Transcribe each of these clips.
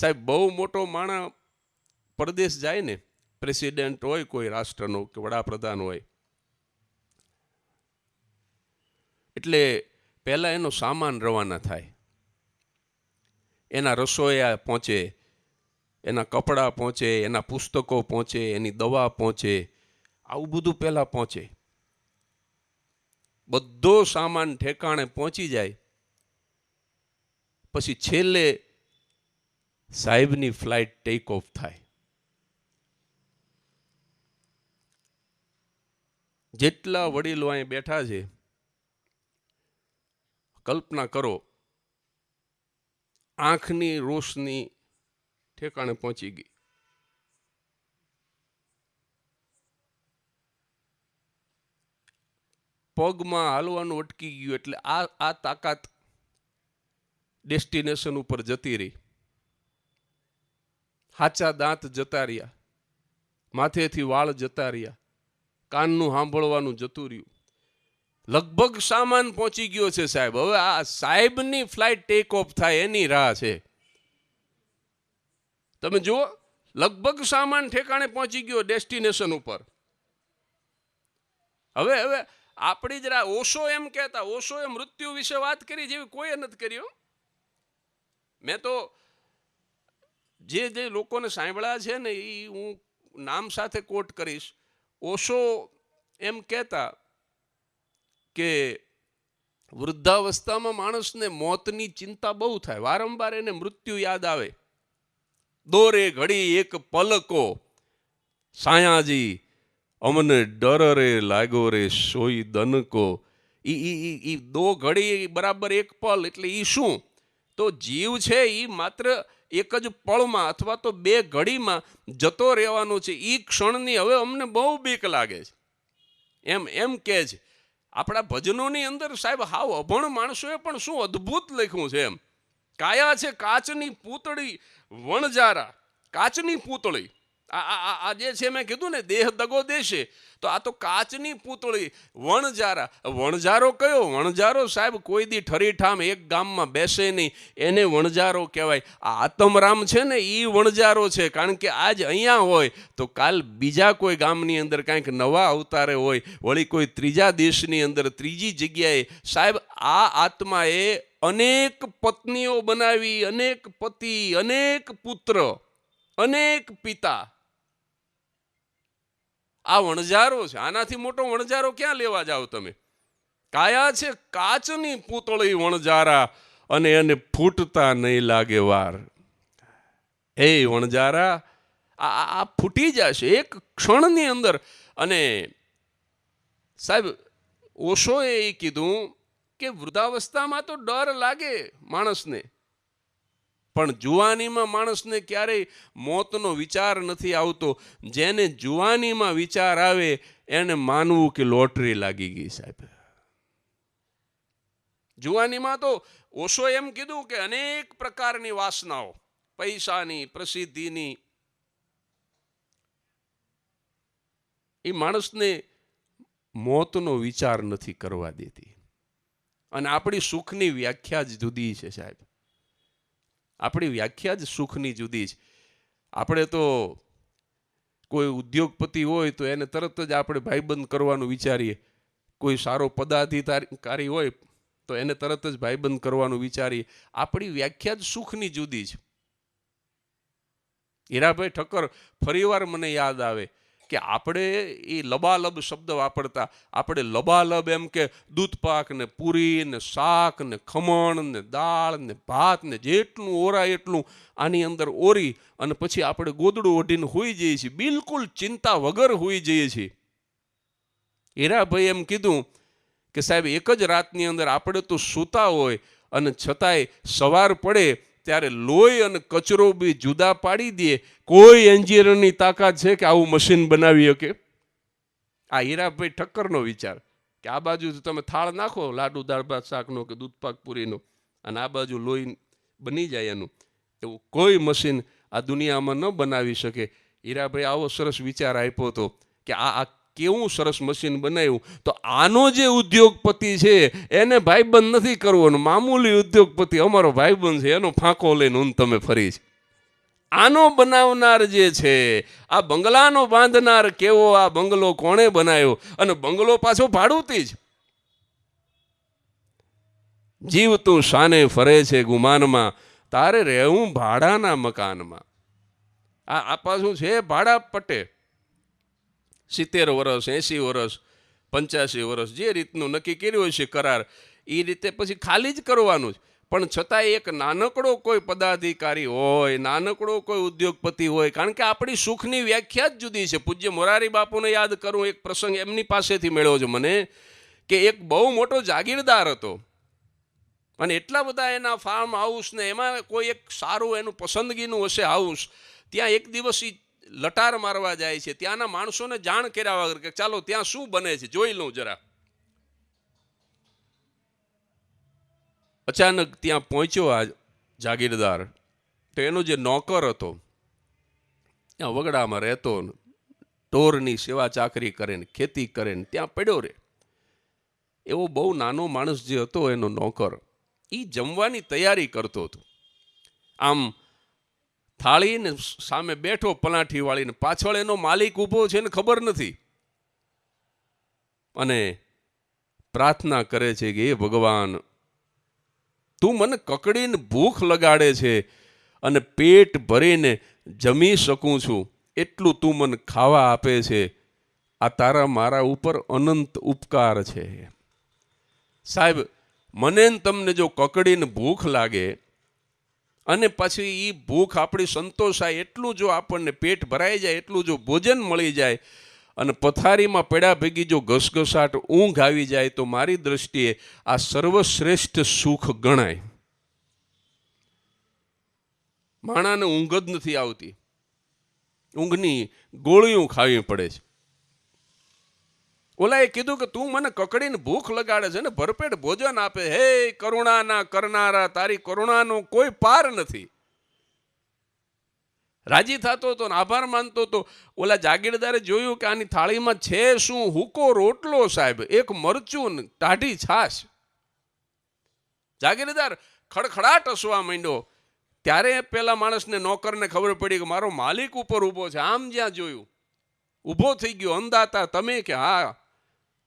સાહેબ બહુ મોટો માણસ પરદેશ જાય ને, પ્રેસિડેન્ટ હોય કોઈ રાષ્ટ્રનો કે વડાપ્રધાન હોય, એટલે પહેલાં એનો સામાન રવાના થાય. એના રસોઈયા પહોંચે, એના કપડાં પહોંચે, એના પુસ્તકો પહોંચે, એની દવા પહોંચે, આવું બધું પહેલાં પહોંચે. બધો સામાન ઠેકાણે પહોંચી જાય પછી છેલ્લે સાહેબની ફ્લાઇટ ટેક ઓફ થાય. જેટલા વડીલો અહીં બેઠા છે, કલ્પના કરો, આંખની રોશની ઠેકાણે પહોંચી ગઈ. પગમાં હાલવાનું અટકી ગયું એટલે આ તાકાત ડેસ્ટિનેશન ઉપર જતી રહી. હાચા દાંત જતા રહ્યા, માથેથી વાળ જતા રહ્યા, કાનનું સાંભળવાનું જતું રહ્યું. લગભગ સામાન પહોંચી ગયો છે સાહેબ. હવે આ સાહેબની ફ્લાઇટ ટેક ઓફ થાય એની રાહ છે. તમે જુઓ, લગભગ સામાન ઠેકાણે પહોંચી ગયો ડેસ્ટિનેશન ઉપર. હવે આપણી જરા ઓશો એમ કહેતા, ઓશોએ મૃત્યુ વિશે વાત કરી જેવી કોઈએ નથી કરી. મેં તો જે લોકોને સાંભળ્યા છે ને એ હું નામ સાથે કોટ કરીશ. ઓશો એમ કહેતા કે વૃદ્ધાવસ્થામાં માણસને મોતની ચિંતા બહુ થાય, વારંવાર એને મૃત્યુ યાદ આવે. દોરે ઘડી એક પલકો સાયાજી, અમને ડર રે લાગ્યો રે સોઈ દનકો. ઈ દો ઘડી બરાબર એક પલ એટલે ઈ શું? તો જીવ છે એ માત્ર એક જ પળમાં અથવા તો બે ઘડીમાં જતો રહેવાનો છે. એ ક્ષણની હવે અમને બહુ બીક લાગે છે. એમ કે છે. આપણા ભજનોની અંદર સાહેબ હાવ અભણ માણસોએ પણ શું અદ્ભુત લખ્યું છે. એમ કાયા છે કાચની પૂતળી વણજારા, કાચની પૂતળી. આ જે છે મેં કીધું ને દેહ દગો દેશે, તો આ તો કાચની પૂતળી વણજારા. વણજારો કયો? વણજારો સાહેબ કોઈ દી ઠરીઠામ એક ગામમાં બેસે નહીં, એને વણજારો કહેવાય. આ આત્મરામ છે ને એ વણજારો છે. કારણ કે આજ અહીંયા હોય તો કાલ બીજા કોઈ ગામની અંદર કાંઈક નવા અવતારે હોય, વળી કોઈ ત્રીજા દેશની અંદર ત્રીજી જગ્યાએ. સાહેબ આ આત્માએ અનેક પત્નીઓ બનાવી, અનેક પતિ, અનેક પુત્ર, અનેક પિતા. આ વણજારો છે. આનાથી મોટો વણજારો ક્યાં લેવા જાઓ તમે? કાયા છે કાચની પૂતળી વણજારા, અને એને ફૂટતા નહીં લાગે વાર. એ વણજારા આ ફૂટી જશે એક ક્ષણની અંદર. અને સાહેબ ઓશોએ એ કીધું કે વૃદ્ધાવસ્થામાં તો ડર લાગે માણસને, પણ જુવાનીમાં માણસને ક્યારેય મોતનો વિચાર નથી આવતો. જેને જુવાનીમાં વિચાર આવે એને માનવું કે લોટરી લાગી ગઈ સાહેબ. જુવાનીમાં તો ઓશો એમ કીધું કે અનેક પ્રકારની વાસનાઓ, પૈસાની, પ્રસિદ્ધિની, એ માણસને મોતનો વિચાર નથી કરવા દેતી. અને આપણી સુખની વ્યાખ્યા જ જુદી છે સાહેબ. આપણી વ્યાખ્યા જ સુખની જુદી છે. આપણે તો કોઈ ઉદ્યોગપતિ હોય તો એને તરત જ આપણે ભાઈબંધ કરવાનું વિચારીએ. કોઈ સારો પદાધિકારી હોય તો એને તરત જ ભાઈબંધ કરવાનું વિચારીએ. આપણી વ્યાખ્યા જ સુખની જુદી છે. હીરાભાઈ ઠક્કર ફરીવાર મને યાદ આવે કે આપણે એ લબાલબ શબ્દ વાપરતા. આપણે લબાલબ એમ કે દૂધપાક ને પૂરી ને શાક ને ખમણ ને દાળ ને ભાત ને જેટલું ઓરાય એટલું આની અંદર ઓરી અને પછી આપણે ગોદડું ઓઢીને હોઈ જઈએ છીએ. બિલકુલ ચિંતા વગર હોઈ જઈએ છીએ. હીરાભાઈ એમ કીધું કે સાહેબ એક જ રાતની અંદર આપણે તો સૂતા હોય અને છતાંય સવાર પડે ત્યારે લોહી અને કચરો બી જુદા પાડી દે. કોઈ એન્જિનિયરની તાકાત છે કે આવું મશીન બનાવી શકે? આ હીરાભાઈ ઠક્કરનો વિચાર કે આ બાજુ તમે થાળ નાખો લાડુ દાળ ભાત શાકનો કે દૂધપાક પૂરીનો, અને આ બાજુ લોહી બની જાય એનું. એવું કોઈ મશીન આ દુનિયામાં ન બનાવી શકે. હીરાભાઈ આવો સરસ વિચાર આપ્યો હતો કે આ કેવું સરસ મશીન બનાવ્યું. તો આનો જે ઉદ્યોગપતિ છે એને ભાઈબંધ નથી કરવો, મામૂલી ઉદ્યોગપતિ અમારો ભાઈબંધ છે, એનો ફાંકો લઈને હું તમે ફરી છે. આનો બનાવનાર જે છે, આ બંગલાનો બાંધનાર કેવો, આ બંગલો કોણે બનાવ્યો, અને બંગલો પાછો ભાડુતી જ. જીવ તું શાને ફરે છે ગુમાનમાં, તારે રહેવું ભાડાના મકાનમાં. આ પાછું છે ભાડા પટ્ટે. 70 વર્ષ, 80 વર્ષ, 85 વર્ષ, જે રીતનું નક્કી કર્યું છે કરાર, એ રીતે પછી ખાલી જ કરવાનું જ. પણ છતાં એક નાનકડો કોઈ પદાધિકારી હોય, નાનકડો કોઈ ઉદ્યોગપતિ હોય, કારણ કે આપણી સુખની વ્યાખ્યા જ જુદી છે. પૂજ્ય મોરારી બાપુને યાદ કરું, એક પ્રસંગ એમની પાસેથી મળ્યો છે મને, કે એક બહુ મોટો જાગીરદાર હતો, અને એટલા બધા એના ફાર્મ હાઉસ ને એમાં કોઈ એક સારું એનું પસંદગીનું હશે હાઉસ, ત્યાં એક દિવસ લટાર મારવા જાય છે. ત્યાંના માણસોને જાણ કર્યા વગર કે ચાલો ત્યાં શું બને છે જોઈ લઉં જરા. અચાનક ત્યાં પહોંચ્યો આ જાગીરદાર, તો એનો જે નોકર હતો ત્યાં વગડામાં રહેતો, ઢોરની સેવા ચાકરી કરે ને ખેતી કરે ને ત્યાં પડ્યો રહે, એવો બહુ નાનો માણસ જે હતો એનો નોકર, એ જમવાની તૈયારી કરતો હતો. આમ થાળીને સામે બેઠો પલાઠી વાળીને, પાછળ એનો માલિક ઊભો છે ને ખબર નથી, અને પ્રાર્થના કરે છે કે હે ભગવાન, તું મને કકડીને ભૂખ લગાડે છે અને પેટ ભરીને જમી શકું છું એટલું તું મને ખાવા આપે છે, આ તારા મારા ઉપર અનંત ઉપકાર છે. સાહેબ, મને તમને જો કકડીને ભૂખ લાગે અને પછી એ ભૂખ આપણી સંતોષાય એટલું જો આપણને પેટ ભરાઈ જાય, એટલું જો ભોજન મળી જાય, અને પથારીમાં પડ્યા ભેગી જો ઘસઘસાટ ઊંઘ આવી જાય, તો મારી દ્રષ્ટિએ આ સર્વશ્રેષ્ઠ સુખ ગણાય. માણાને ઊંઘ જ નથી આવતી, ઊંઘની ગોળીઓ ખાવી પડે છે. ઓલાએ કીધું કે તું મને કકડીને ભૂખ લગાડે છે ને ભરપેટ ભોજન આપે, હે કરુણાના કરનારા, તારી કરુણાનો કોઈ પાર નથી. રાજી થતો હતો ને આભાર માનતો હતો. ઓલા જાગીરદારે જોયું કે આની થાળીમાં છે શું? હુકો રોટલો સાહેબ, એક મરચું ને ટાઢી છાશ. જાગીરદાર ખડખડાટ હસવા માંડ્યો. ત્યારે પેલા માણસને નોકરને ખબર પડી કે મારો માલિક ઉપર ઊભો છે. આમ જ્યાં જોયું ઊભો થઈ ગયો, અંદાતા તમે કે હા.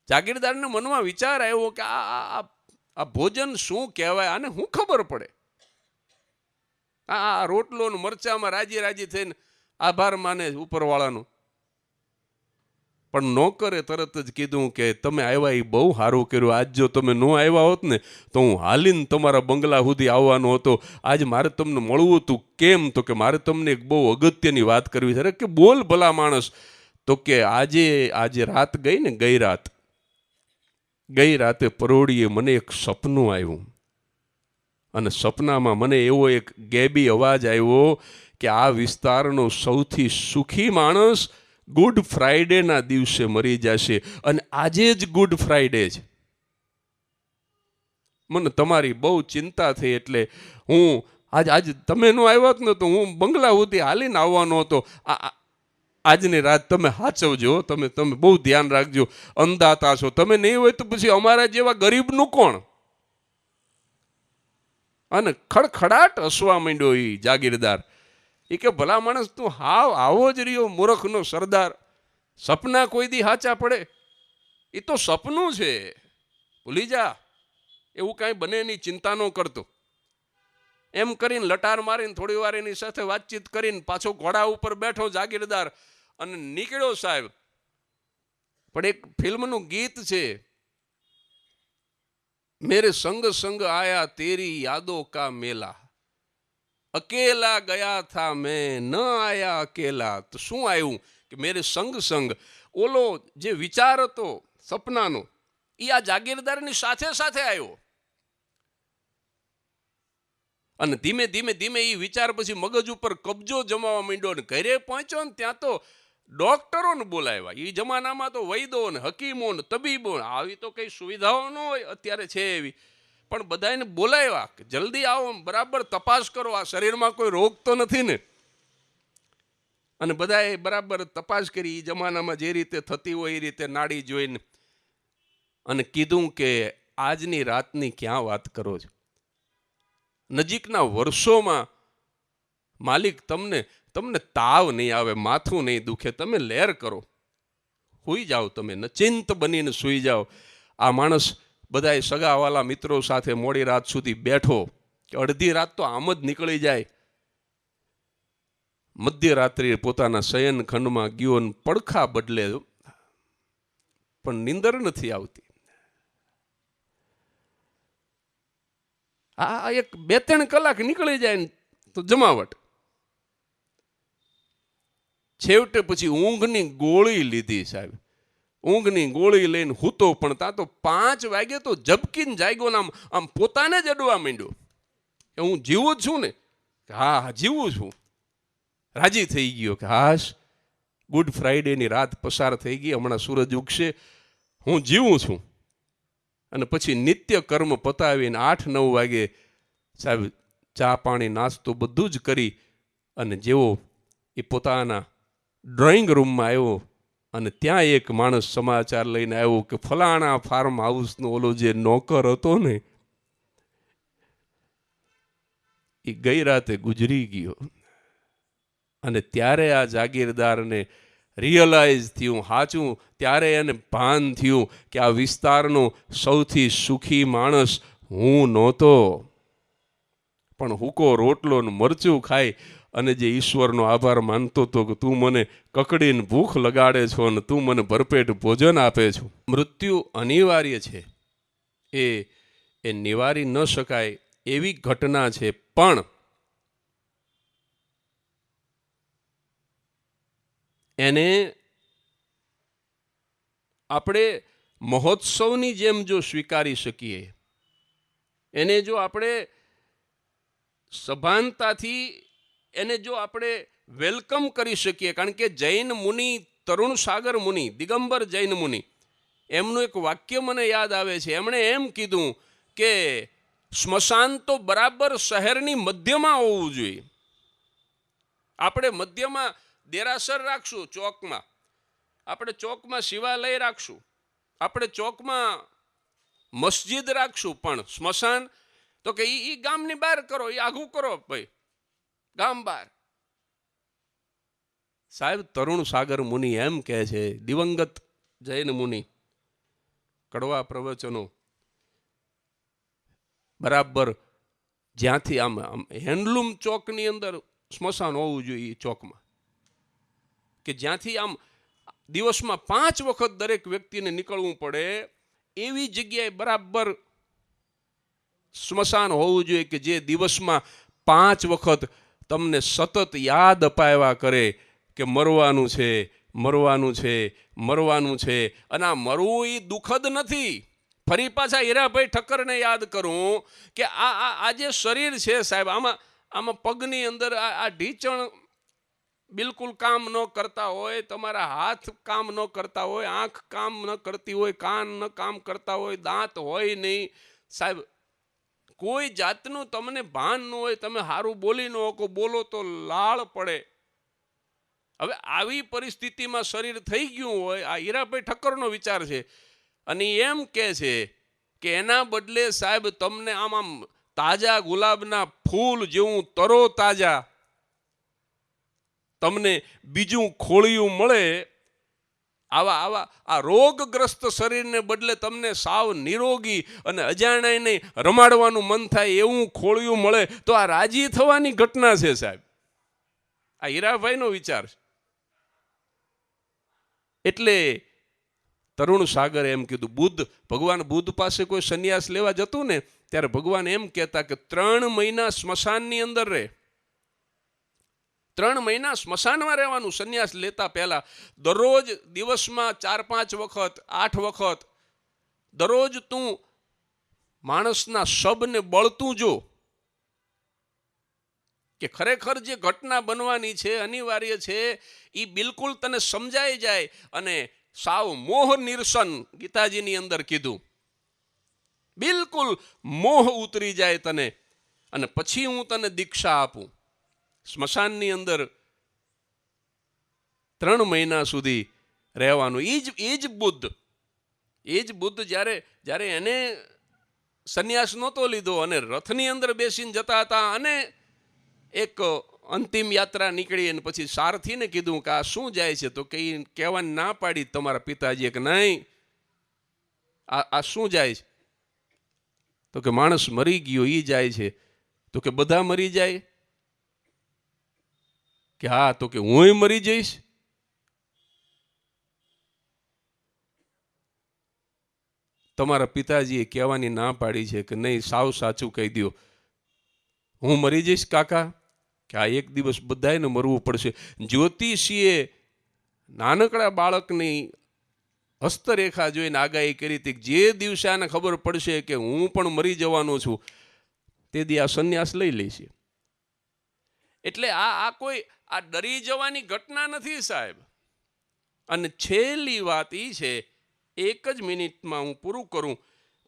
જાગીરદારને મનમાં વિચાર આવ્યો કે આ ભોજન શું કહેવાય, આને શું ખબર પડે? આ રોટલો ને મરચામાં રાજી રાજી થઈને આભાર માને ઉપરવાળાનો. પણ નોકરે તરત જ કીધું કે તમે આવ્યા એ બહુ સારું કર્યું. આજ જો તમે ન આવ્યા હોત ને તો હું હાલીને તમારા બંગલા સુધી આવવાનો હતો. આજ મારે તમને મળવું હતું. કેમ? તો કે મારે તમને એક બહુ અગત્યની વાત કરવી છે. કે બોલ ભલા માણસ. તો કે આજે રાત ગઈ ને, ગઈ રાતે પરોળીએ મને એક સપનું આવ્યું, અને સપનામાં મને એવો એક ગેબી અવાજ આવ્યો કે આ વિસ્તારનો સૌથી સુખી માણસ ગુડ ફ્રાઈડેના દિવસે મરી જશે, અને આજે જ ગુડ ફ્રાઈડે છે. મને તમારી બહુ ચિંતા થઈ, એટલે હું આજ તમે ન આવ્યા ને તો હું બંગલા સુધી હાલીને આવવાનો હતો. આજની રાત તમે હાચવજો, તમે બહુ ધ્યાન રાખજો. અંદાતા છો તમે, નહીં હોય તો પછી અમારા જેવા ગરીબનું કોણ? અને ખડખડાટ હસવા માંડ્યો એ જાગીરદાર. એ કે ભલા માણસ, તું હાવ આવો જ રહ્યો મૂર્ખનો સરદાર. સપના કોઈ દી હાચા પડે? એ તો સપનું છે, ભૂલી જા. એવું કાંઈ બને એની ચિંતા ન કરતો. એમ કરીને લટાર મારીને થોડી વાર એની સાથે વાતચીત કરીને પાછો ઘોડા ઉપર બેઠો જાગીરદાર અને નીકળ્યો સાહેબ. પણ એક ફિલ્મનું ગીત છે, મેરે સંગ સંગ આયા તેરી યાદો કા મેલા, અકેલા ગયા થા મેં ન આયા અકેલા. તો શું આવ્યું કે મેરે સંગ સંગ, ઓલો જે વિચાર હતો સપનાનો, એ આ જાગીરદારની સાથે સાથે આવ્યો. અને ધીમે ધીમે ધીમે એ વિચાર પછી મગજ ઉપર કબજો જમાવા માંડ્યો. ને ઘરે પહોંચ્યો ને ત્યાં તો ડોક્ટરોને બોલાવ્યા. એ જમાનામાં તો વૈદો ને હકીમો ને તબીબો, આવી તો કઈ સુવિધાઓ ન હોય, અત્યારે છે એવી. પણ બધાને બોલાવ્યા કે જલ્દી આવો, બરાબર તપાસ કરો, આ શરીરમાં કોઈ રોગ તો નથી ને. અને બધાએ બરાબર તપાસ કરી, એ જમાનામાં જે રીતે થતી હોય એ રીતે નાડી જોઈને, અને કીધું કે આજની રાતની ક્યાં વાત કરો છો? નજીકના વર્ષોમાં માલિક તમને તમને તાવ નહીં આવે, માથું નહીં દુખે, તમે લહેર કરો, સૂઈ જાઓ, તમે નચિંત બનીને સૂઈ જાઓ. આ માણસ બધાય સગાવાલા મિત્રો સાથે મોડી રાત સુધી બેઠો, કે અડધી રાત તો આમ જ નીકળી જાય. મધ્યરાત્રિએ પોતાના શયન ખંડમાં ગયો ને પડખા બદલે, પણ નીંદર નથી આવતી. આ 2-3 કલાક નીકળી જાય ને તો જમાવટ. છેવટે પછી ઊંઘની ગોળી લીધી સાહેબ. ઊંઘની ગોળી લઈને હૂતો, પણ ત્યાં તો 5 વાગે તો ઝબકીને જાગ્યો ને આમ પોતાને જ અડવા માંડ્યો કે હું જીવું જ છું ને. હા, જીવું છું. રાજી થઈ ગયો કે હાશ, ગુડ ફ્રાઈડેની રાત પસાર થઈ ગઈ, હમણાં સૂરજ ઉગશે, હું જીવું છું. અને પછી નિત્ય કર્મ પતાવીને 8-9 વાગે સાહેબ ચા પાણી નાસ્તો બધું જ કરી અને જેવો એ પોતાના ડ્રોઈંગ રૂમમાં આવ્યો અને ત્યાં એક માણસ સમાચાર લઈને આવ્યો કે ફલાણા ફાર્મ હાઉસનો ઓલો જે નોકર હતો ને એ ગઈ રાતે ગુજરી ગયો. અને ત્યારે આ જાગીરદારને રિયલાઇઝ થયું, સાચું ત્યારે એને ભાન થયું કે આ વિસ્તારનો સૌથી સુખી માણસ હું નહોતો, પણ હુકો રોટલો ને મરચું ખાઈ અને જે ઈશ્વરનો આભાર માનતો હતો કે તું મને કકડીને ભૂખ લગાડે છો અને તું મને ભરપેટ ભોજન આપે છો. મૃત્યુ અનિવાર્ય છે, એ નિવારી ન શકાય એવી ઘટના છે, પણ એને આપણે મહોત્સવની જેમ જો સ્વીકારી શકીએ, એને જો આપણે સભાનતાથી એને જો આપણે વેલકમ કરી શકીએ. કારણ કે જૈન મુનિ, તરુણ સાગર મુનિ, દિગંબર જૈન મુનિ, એમનું એક વાક્ય મને યાદ આવે છે. એમણે એમ કીધું કે સ્મશાન તો બરાબર શહેરની મધ્યમાં હોવું જોઈએ. આપણે મધ્યમાં દેરાસર રાખશું, ચોકમાં આપણે ચોકમાં શિવાલય રાખશું, આપણે ચોકમાં મસ્જિદ રાખશું, પણ સ્મશાન તો કે એ ગામની બહાર કરો, એ આઘું કરો ભાઈ, ગામ બહાર. સાહેબ તરુણ સાગર મુનિ એમ કહે છે, દિવંગત જૈન મુનિ, કડવા પ્રવચનો, બરાબર જ્યાંથી આમ હેન્ડલૂમ ચોકની અંદર સ્મશાન હોવું જોઈએ, ચોકમાં કે જ્યાંથી આમ દિવસમાં 5 વખત દરેક વ્યક્તિને નીકળવું પડે એવી જગ્યાએ બરાબર સ્મશાન હોવું જોઈએ કે જે દિવસમાં 5 વખત તમને સતત યાદ અપાવ્યા કરે કે મરવાનું છે, મરવાનું છે, મરવાનું છે. અને આ મરવું એ દુઃખદ નથી. ફરી પાછા હીરાભાઈ ઠક્કરને યાદ કરું કે આ જે શરીર છે સાહેબ, આમાં પગની અંદર આ ઢીચણ બિલકુલ કામ ન કરતા હોય, તમારા હાથ કામ ન કરતા હોય, આંખ કામ ન કરતી હોય, કાન ન કામ કરતા હોય, દાંત હોય નહીં સાહેબ, કોઈ જાતનું તમને ભાન ન હોય, તમે સારું બોલી ન શકો, બોલો તો લાળ પડે. હવે આવી પરિસ્થિતિમાં શરીર થઈ ગયું હોય, આ હીરાભાઈ ઠક્કરનો વિચાર છે. અને એમ કહે છે કે એના બદલે સાહેબ તમને આમ તાજા ગુલાબના ફૂલ જેવું તરો તાજા તમને બીજું ખોળિયું મળે, આવા આ રોગગ્રસ્ત શરીરને બદલે તમને સાવ નિરોગી અને અજાણાઈને રમાડવાનું મન થાય એવું ખોળિયું મળે, તો આ રાજી થવાની ઘટના છે સાહેબ. આ હીરાભાઈનો વિચાર છે. એટલે તરુણ સાગર એમ કીધું, ભગવાન બુદ્ધ પાસે કોઈ સંન્યાસ લેવા જતું ને ત્યારે ભગવાન એમ કહેતા કે 3 મહિના સ્મશાનની અંદર રહે, 3 મહિના સ્મશાનમાં રહેવાનું. સંન્યાસ લેતા પહેલા દરરોજ દિવસમાં 4-5 વખત, 8 વખત દરરોજ તું માણસના શબને બળતું જો કે ખરેખર જે ઘટના બનવાની છે, અનિવાર્ય છે, એ બિલકુલ તને સમજાઈ જાય અને સાવ મોહ નિરસન, ગીતાજીની અંદર કીધું, બિલકુલ મોહ ઉતરી જાય તને, અને પછી હું તને દીક્ષા આપું. સ્મશાનની અંદર 3 મહિના સુધી રહેવાનું. એ જ બુદ્ધ જ્યારે એને સંન્યાસ નહોતો લીધો અને રથની અંદર બેસીને જતા હતા અને એક અંતિમ યાત્રા નીકળી અને પછી સારથીને કીધું કે આ શું જાય છે? તો કે કહેવાની ના પાડી તમારા પિતાજીએ કે નહીં, આ શું જાય છે? તો કે માણસ મરી ગયો એ જાય છે. તો કે બધા મરી જાય? કે હા. તો કે હુંય મરી જઈશ? તમારા પિતાજીએ કહેવાની ના પાડી છે કે નહીં, સાવ સાચું કહી દો, હું મરી જઈશ કાકા? કે આ એક દિવસ બધાને મરવું પડશે. જ્યોતિષીએ નાનકડા બાળકની હસ્તરેખા જોઈને આગાહી કરી હતી, જે દિવસે આને ખબર પડશે કે હું પણ મરી જવાનો છું, તે દી આ સંન્યાસ લઈ લેશે. એટલે આ કોઈ આ ડરી જવાની ઘટના નથી સાહેબ. અને છેલ્લી વાત એ છે, એક જ મિનિટમાં હું પૂરું કરું,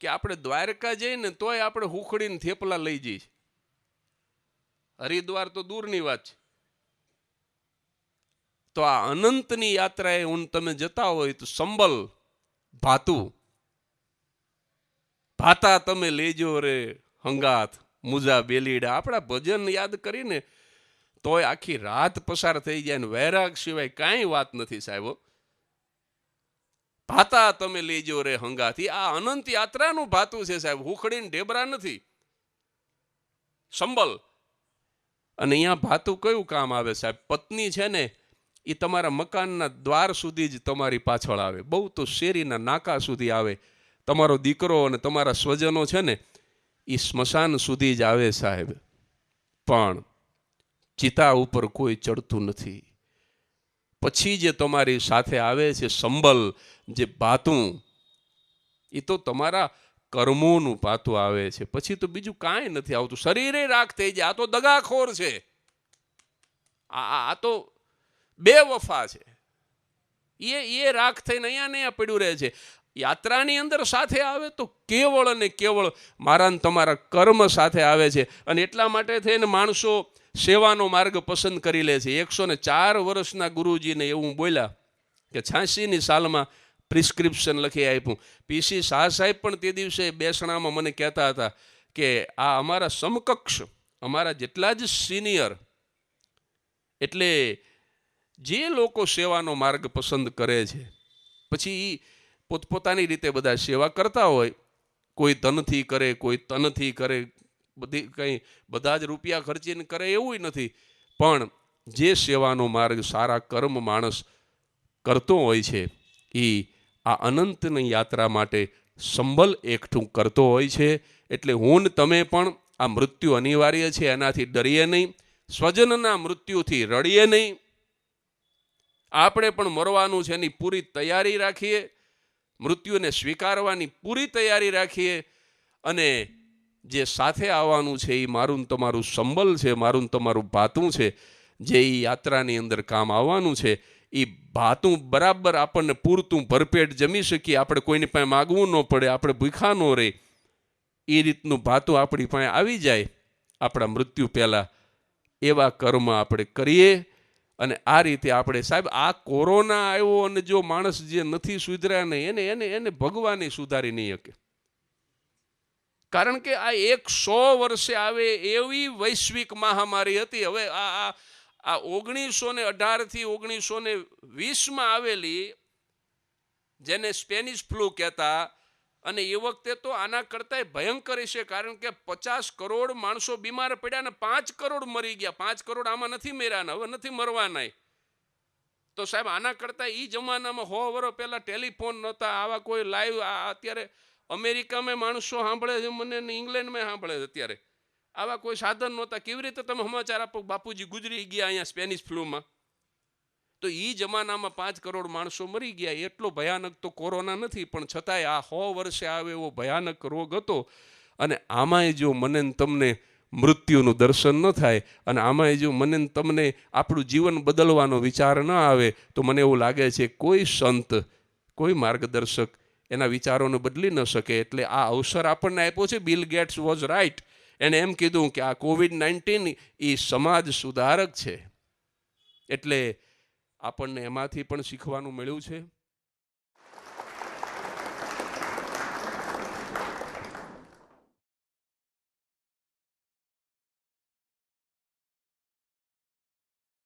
કે આપણે દ્વારકા જઈને તોય આપણે હુખડીને થેપલા લઈ જઈએ. હરિદ્વાર તો દૂરની વાત છે. તો આ અનંતની યાત્રાએ તમે જતા હોય તો સંબલ ભાતા તમે લેજો રે હંગાત મુજા બેલીડા. આપણા ભજન યાદ કરીને તોય આખી રાત પસાર થઈ જાય ને વૈરાગ સિવાય કાંઈ વાત નથી સાહેબ. ભાતા તમે લેજો રે હંગાથી. આ અનંત યાત્રાનું ભાતું છે સાહેબ, હુખડીને ઢેબરા નથી. સંબલ. અને અહીંયા ભાતું કયું કામ આવે સાહેબ? પત્ની છે ને એ તમારા મકાનના દ્વાર સુધી જ તમારી પાછળ આવે, બહુ તો શેરીના નાકા સુધી આવે. તમારો દીકરો અને તમારા સ્વજનો છે ને એ સ્મશાન સુધી જ આવે સાહેબ. પણ ચિતા ઉપર કોઈ ચડતું નથી. પછી જે તમારી સાથે આવે છે સંબલ, જે ભાતું, એ તો તમારા કર્મોનું પાતું આવે છે. પછી તો બીજું કાંઈ નથી આવતું. શરીરે રાખ થઈ જાય. આ તો દગાખોર છે. આ તો બેવફા છે. એ રાખ થઈને અહીંયા ને અહીંયા પડ્યું રહે છે. યાત્રાની અંદર સાથે આવે તો કેવળ અને કેવળ મારા ને તમારા કર્મ સાથે આવે છે. અને એટલા માટે થઈને માણસો સેવાનો માર્ગ પસંદ કરી લે છે. 104 વર્ષના ગુરુજીને એવું બોલ્યા કે 86ની સાલમાં પ્રિસ્ક્રિપ્શન લખી આપ્યું. પીસી શાહ સાહેબ પણ તે દિવસે બેસણામાં મને કહેતા હતા કે આ અમારા સમકક્ષ, અમારા જેટલા જ સિનિયર, એટલે જે લોકો સેવાનો માર્ગ પસંદ કરે છે, પછી પોતપોતાની રીતે બધા સેવા કરતા હોય. કોઈ ધનથી કરે, કોઈ તનથી કરે, બધી કંઈ બધા જ રૂપિયા ખર્ચીને કરે એવું નથી. પણ જે સેવાનો માર્ગ, સારા કર્મ માણસ કરતો હોય છે, એ આ અનંતની યાત્રા માટે સંબલ એકઠું કરતો હોય છે. એટલે હું ને તમે પણ આ મૃત્યુ અનિવાર્ય છે, એનાથી ડરીએ નહીં. સ્વજનના મૃત્યુથી રડીએ નહીં. આપણે પણ મરવાનું છે એની પૂરી તૈયારી રાખીએ, મૃત્યુને સ્વીકારવાની પૂરી તૈયારી રાખીએ. અને જે સાથે આવવાનું છે એ મારું ને તમારું સંબલ છે, મારું ને તમારું ભાતું છે, જે એ યાત્રાની અંદર કામ આવવાનું છે. એ ભાતું બરાબર આપણને પૂરતું ભરપેટ જમી શકીએ, આપણે કોઈની પાસે માગવું ન પડે, આપણે ભૂખા ન રહે, એ રીતનું ભાતું આપણી પાસે આવી જાય આપણા મૃત્યુ પહેલાં. એવા કર્મ આપણે કરીએ. અને આ રીતે આપણે સાહેબ, આ કોરોના આવ્યો અને જો માણસ જે નથી સુધર્યા નહીં એને ભગવાને સુધારી નહીં શકે. કારણ કે આ 100 વર્ષે આવે એવી વૈશ્વિક મહામારી હતી. હવે આ 1918 થી 1920 આવેલી, જેને સ્પેનિશ ફ્લૂ કહેતા, અને એ વખતે તો આના કરતા ભયંકર છે. કારણ કે 50 કરોડ માણસો બીમાર પડ્યા ને 5 કરોડ મરી ગયા. 5 કરોડ આમાં નથી મર્યા, હવે નથી મરવાના. તો સાહેબ આના કરતા એ જમાનામાં 100 વર્ષ પહેલા ટેલિફોન નહોતા, આવા કોઈ લાઈવ. અત્યારે અમેરિકામાં માણસો સાંભળે છે મને, ઇંગ્લેન્ડમાં સાંભળે છે અત્યારે. આવા કોઈ સાધન નહોતા. કેવી રીતે તમે સમાચાર આપો બાપુજી ગુજરી ગયા અહીંયા સ્પેનિશ ફ્લૂમાં? તો એ જમાનામાં 5 કરોડ માણસો મરી ગયા. એટલો ભયાનક તો કોરોના નથી, પણ છતાંય આ 100 વર્ષે આવે એવો ભયાનક રોગ હતો. અને આમાંય જો મને તમને મૃત્યુનું દર્શન ન થાય, અને આમાંય જો મને તમને આપણું જીવન બદલવાનો વિચાર ન આવે, તો મને એવું લાગે છે કોઈ સંત, કોઈ માર્ગદર્શક એના વિચારોને બદલી ન શકે. એટલે આ અવસર આપણને આપ્યો છે. Bill Gates was right. એણે એમ કીધું કે આ COVID-19 એ સમાજ સુધારક છે. એટલે આપણને એમાંથી પણ શીખવાનું મળ્યું છે.